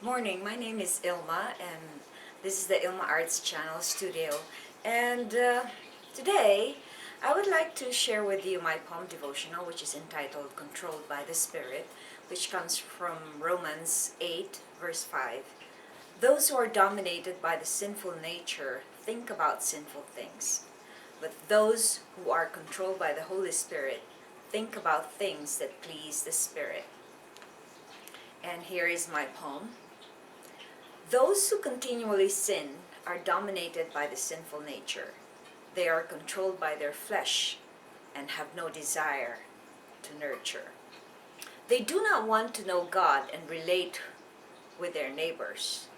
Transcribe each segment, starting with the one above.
Morning, my name is Ilma and this is the Ilma Arts Channel Studio, and today I would like to share with you my poem devotional, which is entitled Controlled by the Spirit, which comes from Romans 8 verse 5. Those who are dominated by the sinful nature think about sinful things, but those who are controlled by the Holy Spirit think about things that please the Spirit. And here is my poem. Those who continually sin are dominated by the sinful nature. They are controlled by their flesh and have no desire to nurture. They do not want to know God and relate with their neighbors.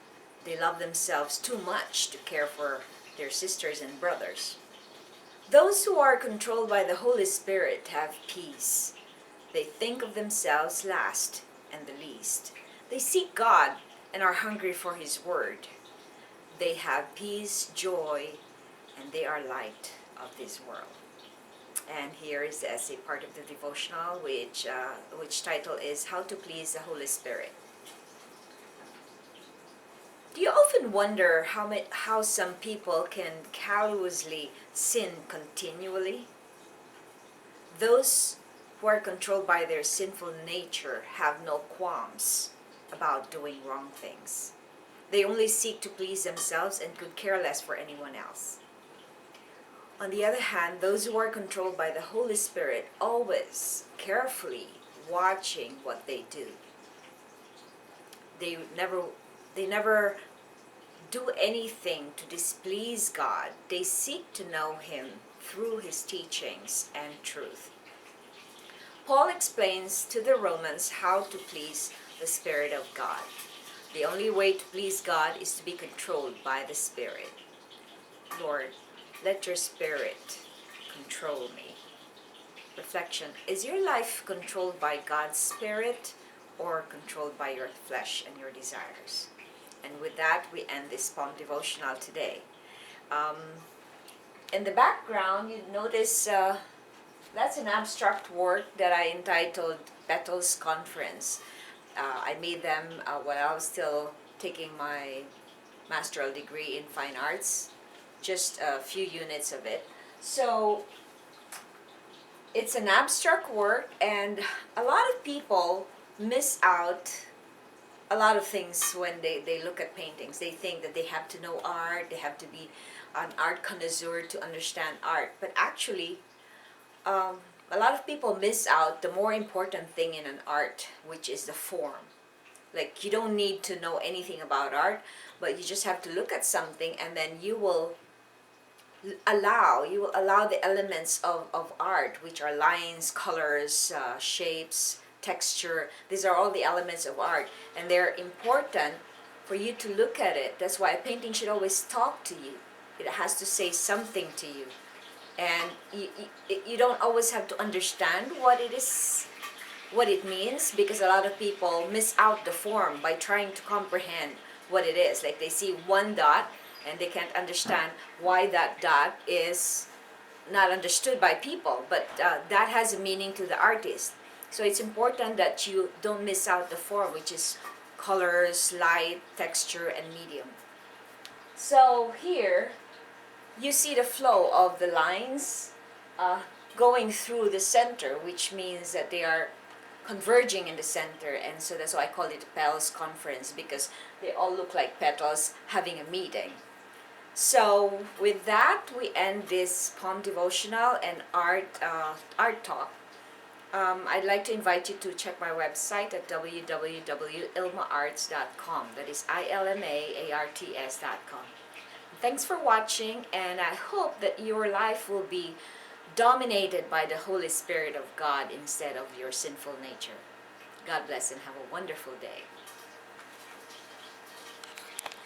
They love themselves too much to care for their sisters and brothers. Those who are controlled by the Holy Spirit have peace. They think of themselves last and the least. They seek God and are hungry for His Word. They have peace, joy, and they are light of this world. And here is the essay part of the devotional, which title is How to Please the Holy Spirit. Do you often wonder how some people can callously sin continually? Those who are controlled by their sinful nature have no qualms about doing wrong things. They only seek to please themselves and could care less for anyone else. On the other hand, those who are controlled by the Holy Spirit always carefully watching what they do. They never do anything to displease God. They seek to know Him through His teachings and truth. Paul explains to the Romans how to please the Spirit of God. The only way to please God is to be controlled by the Spirit. Lord, let your Spirit control me. Reflection: is your life controlled by God's Spirit or controlled by your flesh and your desires? And with that, we end this poem devotional today. In the background, you notice that's an abstract work that I entitled Petals Conference. I made them while I was still taking my master's degree in fine arts, just a few units of it. So it's an abstract work, and a lot of people miss out a lot of things when they look at paintings. They think that they have to know art, they have to be an art connoisseur to understand art. But actually, a lot of people miss out the more important thing in an art, which is the form. Like, you don't need to know anything about art, but you just have to look at something, and then you will allow the elements of art, which are lines, colors, shapes, texture. These are all the elements of art, and they're important for you to look at it. That's why a painting should always talk to you. It has to say something to you. And you don't always have to understand what it is, what it means, because a lot of people miss out the form by trying to comprehend what it is. Like, they see one dot and they can't understand why that dot is not understood by people, but that has a meaning to the artist. So it's important that you don't miss out the form, which is colors, light, texture, and medium. So here you see the flow of the lines going through the center, which means that they are converging in the center, and so that's why I call it petals conference, because they all look like petals having a meeting. So with that, we end this poem devotional and art talk. I'd like to invite you to check my website at www.ilmaarts.com. That is ILMAARTS.com. Thanks for watching, and I hope that your life will be dominated by the Holy Spirit of God instead of your sinful nature. God bless and have a wonderful day.